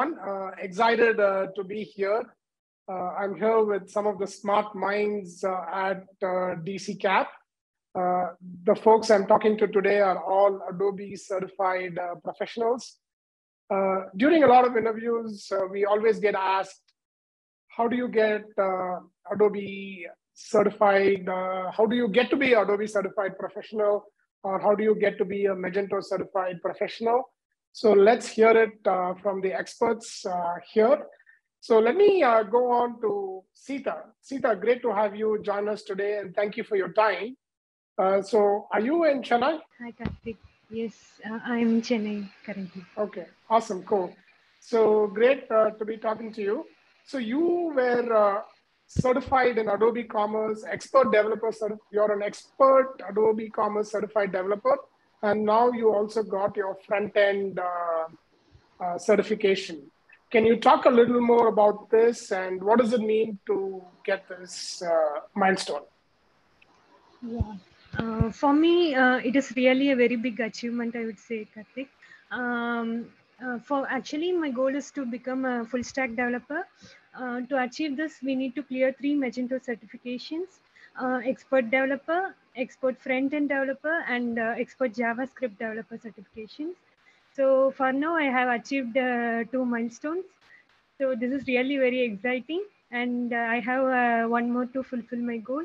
everyone. Excited to be here. I'm here with some of the smart minds at DCKAP. The folks I'm talking to today are all Adobe certified professionals. During a lot of interviews, we always get asked, how do you get Adobe certified? How do you get to be Adobe certified professional? Or how do you get to be a Magento certified professional? So let's hear it from the experts here. So let me go on to Sita. Sita, great to have you join us today, and thank you for your time. So are you in Chennai? Hi, Karthik. Yes, I'm in Chennai currently. Okay, awesome, cool. So great to be talking to you. So you were certified in Adobe Commerce, expert developer. You're an expert Adobe Commerce certified developer. And now you also got your front-end certification. Can you talk a little more about this and what does it mean to get this milestone? Yeah, for me, it is really a very big achievement, I would say, Karthik. For actually, my goal is to become a full stack developer. To achieve this, we need to clear 3 Magento certifications: expert developer, expert front-end developer, and expert JavaScript developer certifications. So for now, I have achieved 2 milestones. So this is really very exciting, and I have one more to fulfill my goal,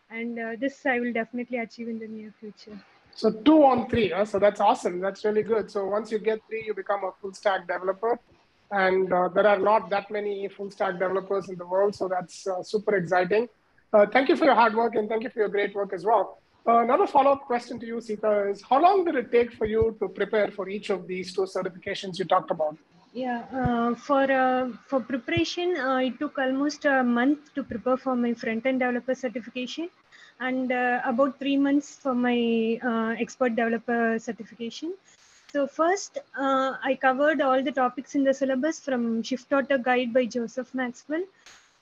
and this I will definitely achieve in the near future. So 2 on 3, so that's awesome. That's really good. So once you get 3, you become a full stack developer, and there are not that many full stack developers in the world, so that's super exciting. Thank you for your hard work, and thank you for your great work as well. Another follow-up question to you, Sita, is how long did it take for you to prepare for each of these 2 certifications you talked about? Yeah, for preparation, it took almost a month to prepare for my front-end developer certification, and about 3 months for my expert developer certification. So first, I covered all the topics in the syllabus from Shift Author Guide by Joseph Maxwell.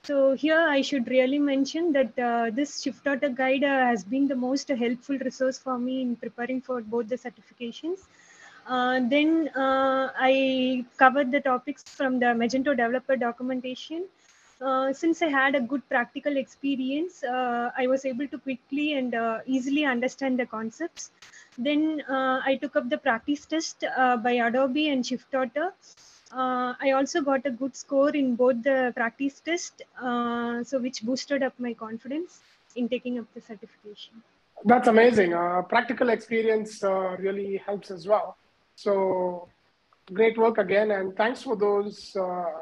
So here I should really mention that this Shift Author Guide has been the most helpful resource for me in preparing for both the certifications. Then I covered the topics from the Magento developer documentation. Since I had a good practical experience, I was able to quickly and easily understand the concepts. Then I took up the practice test by Adobe and Shift Author. I also got a good score in both the practice test, so which boosted up my confidence in taking up the certification. That's amazing. Practical experience really helps as well. So great work again, and thanks for those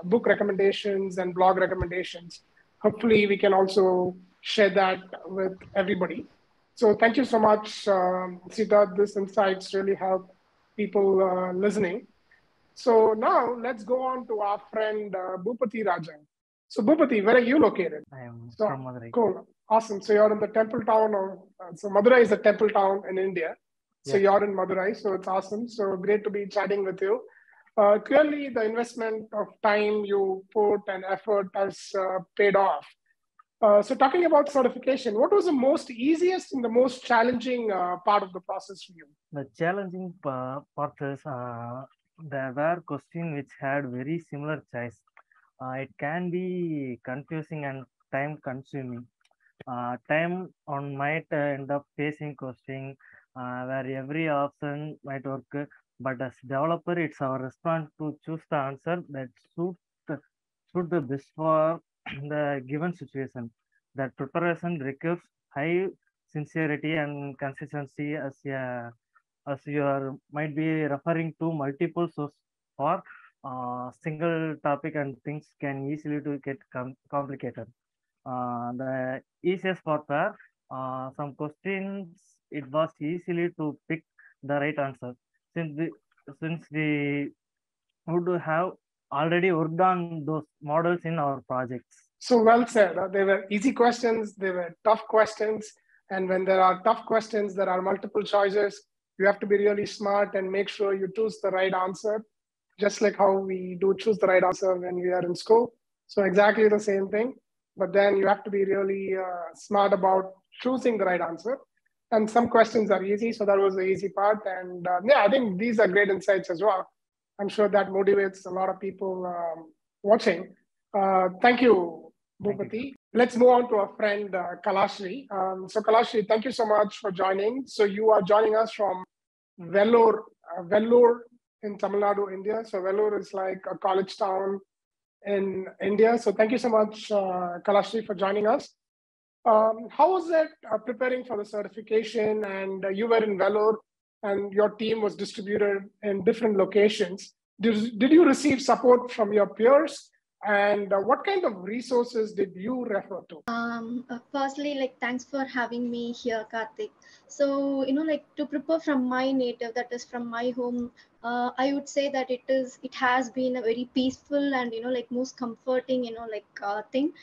book recommendations and blog recommendations. Hopefully, we can also share that with everybody. So thank you so much, Sita. These insights really help people listening. So now let's go on to our friend Bhupati Rajan. So Bhupati, where are you located? I am So, from Madurai. Cool. Awesome. So you're in the temple town of, so Madurai is a temple town in India. So Yes. you're in Madurai, so it's awesome. So great to be chatting with you. Clearly, the investment of time you put and effort has paid off. So talking about certification, what was the most easiest and the most challenging part of the process for you? The challenging part is there were questions which had very similar choice. It can be confusing and time consuming. Time on might end up facing question where every option might work, but as developer, it's our response to choose the answer that suit the best for the given situation. That preparation requires high sincerity and consistency as you are might be referring to multiple sources or single topic, and things can easily to get complicated. The easiest part were some questions it was easily to pick the right answer since we would have already worked on those models in our projects. So well said. They were easy questions, they were tough questions. And when there are tough questions, there are multiple choices. You have to be really smart and make sure you choose the right answer, just like how we do choose the right answer when we are in school. So exactly the same thing. But then you have to be really smart about choosing the right answer. And some questions are easy. So that was the easy part. And yeah, I think these are great insights as well. I'm sure that motivates a lot of people watching. Thank you, Bhupati. Let's move on to our friend Kalashri. So Kalashri, thank you so much for joining. So you are joining us from Vellore in Tamil Nadu, India. So Vellore is like a college town in India. So thank you so much, Kalashri, for joining us. How was it preparing for the certification? And you were in Vellore and your team was distributed in different locations. Did you receive support from your peers? And what kind of resources did you refer to? Firstly, like, thanks for having me here, Karthik. So, like, to prepare from my native, that is from my home, I would say that it has been a very peaceful and, like, most comforting, thing.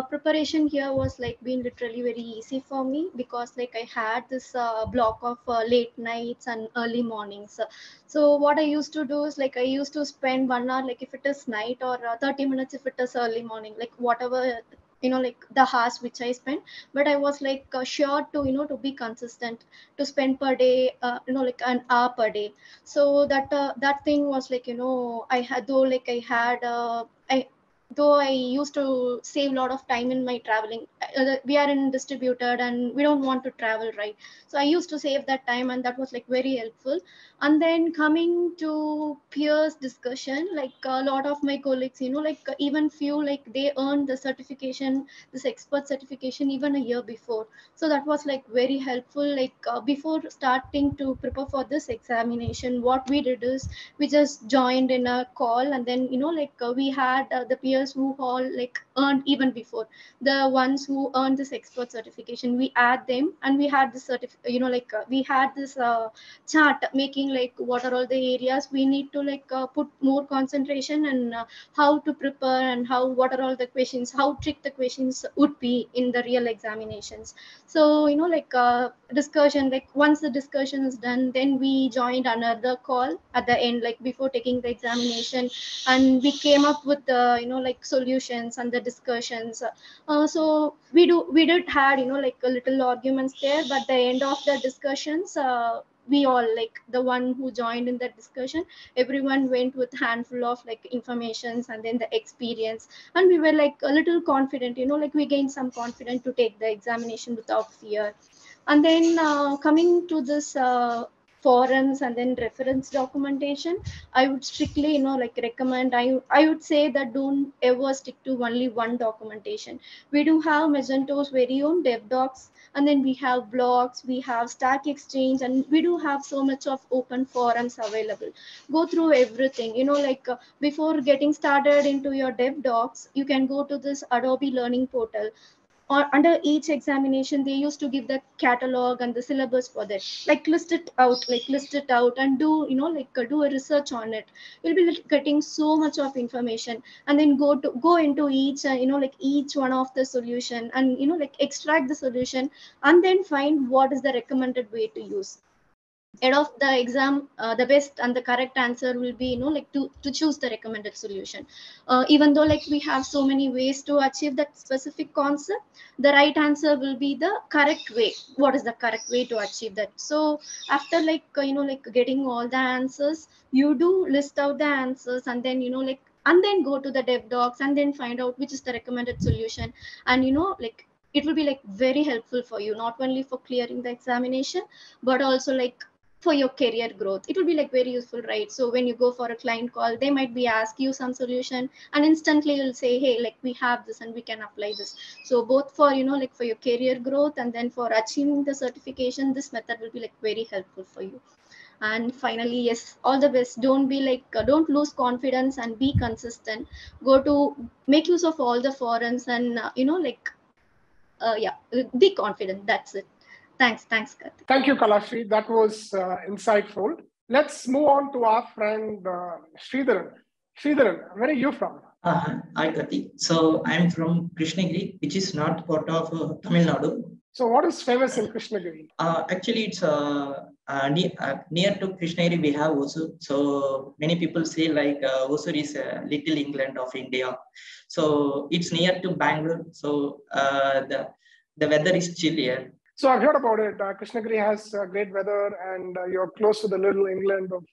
Preparation here was like been literally very easy for me, because like I had this block of late nights and early mornings. So what I used to do is, like, I used to spend 1 hour, like if it is night, or 30 minutes if it is early morning, like whatever, like the hours which I spent. But I was like sure to, to be consistent, to spend per day, like an hour per day. So that thing was like, I had, though like I had though I used to save a lot of time in my traveling. We are in distributed and we don't want to travel, right? So I used to save that time, and that was like very helpful. And then coming to peers discussion, like a lot of my colleagues, like even few, like they earned the certification, this expert certification, even a year before. So that was like very helpful. Like before starting to prepare for this examination, what we did is we just joined in a call, and then we had the peers who all like earned even before, the ones who earned this expert certification, we add them, and we had this we had this chart making like what are all the areas we need to like put more concentration, and how to prepare, and what are all the questions, how trick the questions would be in the real examinations. So discussion, like once the discussion is done, then we joined another call at the end, like before taking the examination, and we came up with the like solutions and the discussions. So we did had like a little arguments there, but the end of the discussions, we all, like the one who joined in that discussion, everyone went with handful of like informations and then the experience, and we were like a little confident, like we gained some confidence to take the examination without fear. And then coming to this forums and then reference documentation, I would strictly like recommend, I would say that don't ever stick to only one documentation. We do have Magento's very own dev docs, and then we have blogs, we have Stack Exchange, and we do have so much of open forums available. Go through everything, before getting started into your dev docs, you can go to this Adobe learning portal, or under each examination they used to give the catalog and the syllabus for that, like list it out and do do a research on it. You'll be like getting so much of information, and then go into each each one of the solution, and like extract the solution, and then find what is the recommended way to use. Head of the exam, the best and the correct answer will be like to choose the recommended solution. Even though like we have so many ways to achieve that specific concept, the right answer will be the correct way. What is the correct way to achieve that? So after like like getting all the answers, you do list out the answers, and then and then go to the dev docs, and then find out which is the recommended solution. And like it will be like very helpful for you, not only for clearing the examination, but also like for your career growth. It will be like very useful, right? So when you go for a client call, they might be ask you some solution, and instantly you'll say, hey, like we have this and we can apply this. So both for like for your career growth, and then for achieving the certification, this method will be like very helpful for you. And finally, yes, all the best. Don't be like don't lose confidence, and be consistent. Go to make use of all the forums, and yeah, be confident. That's it. Thanks, Karthik. Thank you, Kalashri. That was insightful. Let's move on to our friend Sridharan. Sridharan, where are you from? Hi, Karthik. So I'm from Krishnagiri, which is not part of Tamil Nadu. So what is famous in Krishnagiri? Actually, it's near to Krishnagiri, we have Hosur. So many people say like Hosur is little England of India. So it's near to Bangalore. So the weather is chill here. So I've heard about it. Krishnagiri has great weather, and you're close to the little England of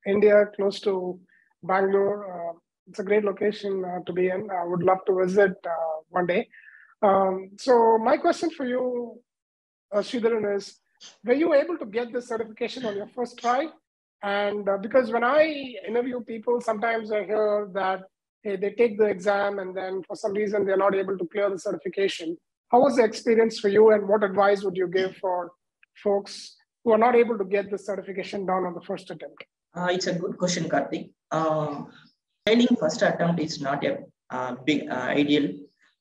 India, close to Bangalore. It's a great location to be in. I would love to visit one day. So my question for you, Sridharan, is, were you able to get this certification on your first try? And because when I interview people, sometimes I hear that hey, they take the exam and then for some reason they're not able to clear the certification. How was the experience for you, and what advice would you give for folks who are not able to get the certification done on the first attempt? It's a good question, Karthik. Failing first attempt is not a big ideal,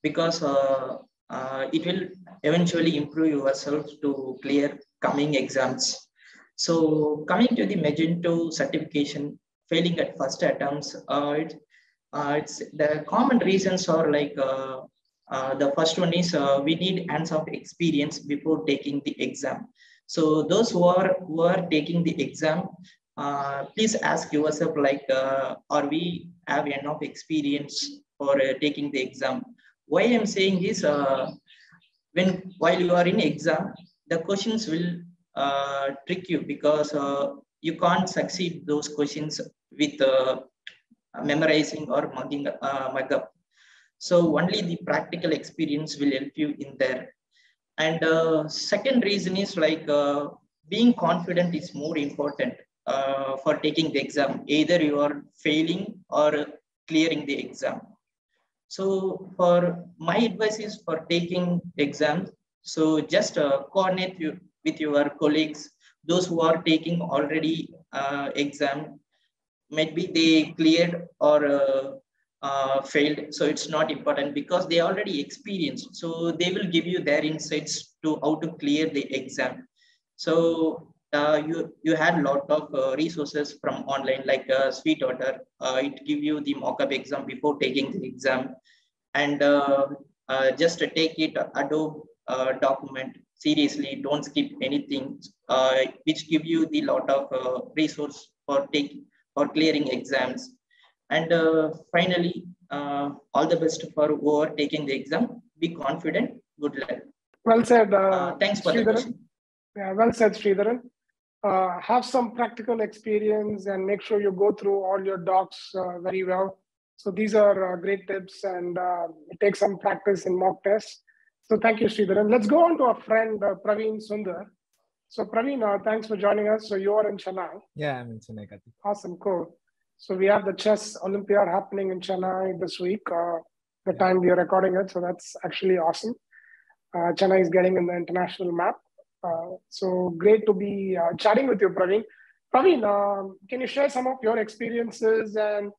because it will eventually improve yourself to clear coming exams. So coming to the Magento certification, failing at first attempts, it's the common reasons are like the first one is we need hands-on experience before taking the exam. So those who are taking the exam, please ask yourself like, are we have enough experience for taking the exam? Why I'm saying is, while you are in exam, the questions will trick you, because you can't succeed those questions with memorizing or mug up. So only the practical experience will help you in there. And second reason is like being confident is more important for taking the exam. Either you are failing or clearing the exam. So for my advice is for taking exams, so just coordinate with your colleagues, those who are taking already exam. Maybe they cleared or failed, so it's not important because they already experienced. So they will give you their insights to how to clear the exam. So you had a lot of resources from online, like SweetWater. It give you the mock-up exam before taking the exam, and just take it Adobe document seriously. Don't skip anything, which give you the lot of resource for clearing exams. And finally, all the best for who are taking the exam. Be confident. Good luck. Well said. Thanks for the question. Yeah, well said, Sridharan. Have some practical experience and make sure you go through all your docs very well. So these are great tips, and take some practice in mock tests. So thank you, Sridharan. Let's go on to our friend Praveen Sundar. So Praveen, thanks for joining us. So you are in Chennai. Yeah, I'm in Chennai, Karthik. Awesome, cool. So we have the chess Olympiad happening in Chennai this week, the time we are recording it. So that's actually awesome. Chennai is getting in the international map. So great to be chatting with you, Praveen. Praveen, can you share some of your experiences? And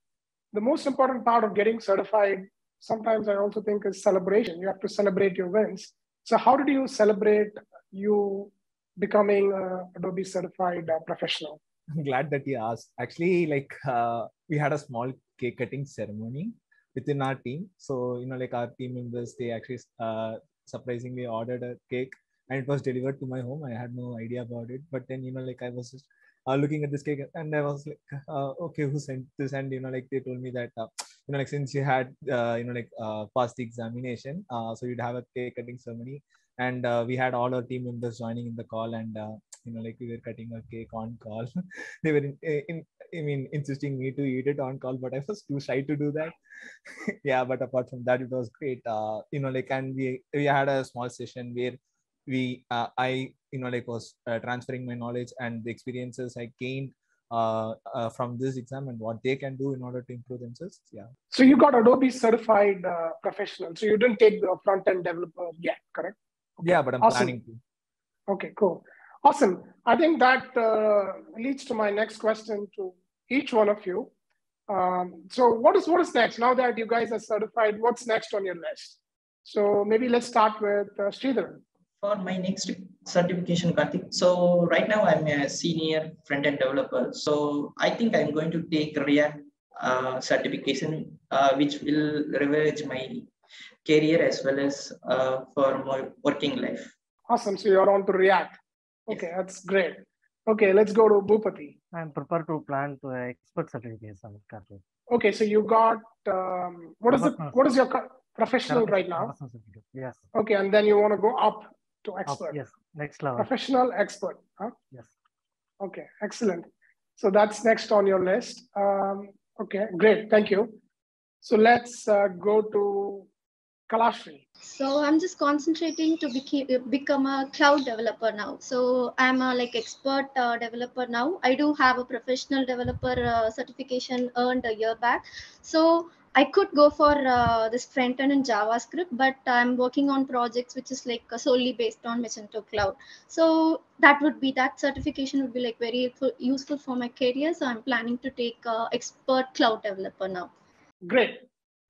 the most important part of getting certified, sometimes I also think, is celebration. You have to celebrate your wins. So how did you celebrate you becoming Adobe certified professional? I'm glad that you asked. Actually, like we had a small cake cutting ceremony within our team. So, like our team members, they actually surprisingly ordered a cake and it was delivered to my home. I had no idea about it. But then, like I was just looking at this cake and I was like, okay, who sent this? And, like they told me that, like since you had, passed the examination, so you'd have a cake cutting ceremony. And we had all our team members joining in the call, and like we were cutting a cake on call. They were insisting me to eat it on call, but I was too shy to do that. Yeah, but apart from that, it was great. And we had a small session where I was transferring my knowledge and the experiences I gained from this exam and what they can do in order to improve themselves. Yeah. So you got Adobe certified professional. So you didn't take the front-end developer yet, correct? Okay. Yeah, but I'm planning to. Okay, cool. Awesome. I think that leads to my next question to each one of you. So what is next? Now that you guys are certified, what's next on your list? So maybe let's start with Sridharan. For my next certification, Karthik. So right now I'm a senior front-end developer. So I think I'm going to take React certification, which will leverage my career as well as for my working life. Awesome. So you're on to React. Okay, yes. That's great. Okay, let's go to Bhupati. I'm prepared to plan to expert certification. Okay, so you got what is your professional right now? Yes. Okay, and then you want to go up to expert. Yes, next level. Professional expert. Huh? Yes. Okay, excellent. So that's next on your list. Okay, great. Thank you. So let's go to Kalashri. So I'm just concentrating to become a cloud developer now. So I'm a expert developer now. I do have a professional developer certification earned a year back. So I could go for this front end in JavaScript, but I'm working on projects which is solely based on Magento Cloud. So that certification would be very useful for my career. So I'm planning to take expert cloud developer now. Great.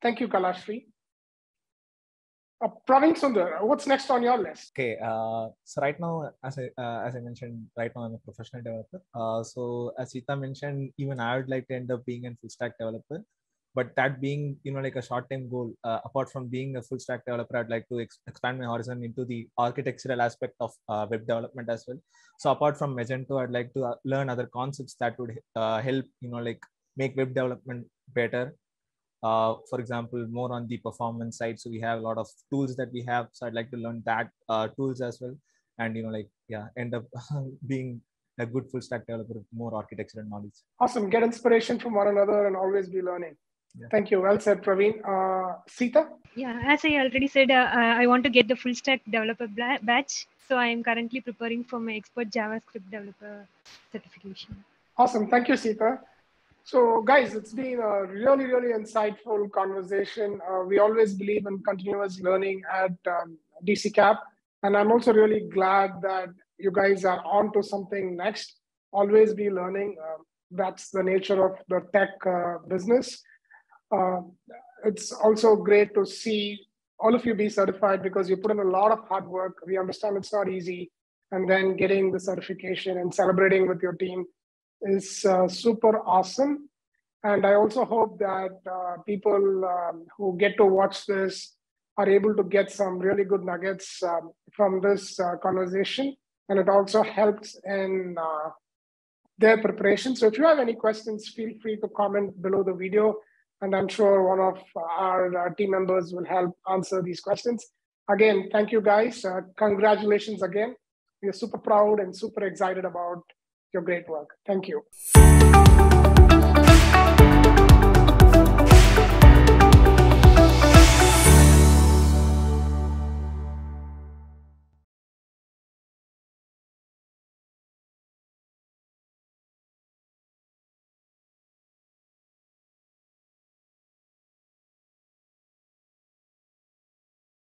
Thank you, Kalashri. Praveen Sundar, what's next on your list? Okay, so right now, as I mentioned, right now I'm a professional developer. So as Sita mentioned, even I would like to end up being a full stack developer. But that being, a short-term goal, apart from being a full stack developer, I'd like to expand my horizon into the architectural aspect of web development as well. So apart from Magento, I'd like to learn other concepts that would help, make web development better. For example, more on the performance side. So we have a lot of tools that we have. So I'd like to learn that tools as well. And, end up being a good full stack developer with more architectural knowledge. Awesome. Get inspiration from one another and always be learning. Yeah. Thank you. Well said, Praveen. Sita? Yeah, as I already said, I want to get the full stack developer badge. So I am currently preparing for my expert JavaScript developer certification. Awesome. Thank you, Sita. So guys, it's been a really, really insightful conversation. We always believe in continuous learning at DCKAP. And I'm also really glad that you guys are on to something next. Always be learning. That's the nature of the tech business. It's also great to see all of you be certified because you put in a lot of hard work. We understand it's not easy. And then getting the certification and celebrating with your team is super awesome. And I also hope that people who get to watch this are able to get some really good nuggets from this conversation. And it also helps in their preparation. So if you have any questions, feel free to comment below the video. And I'm sure one of our team members will help answer these questions. Again, thank you guys. Congratulations again. We are super proud and super excited about your great work. Thank you.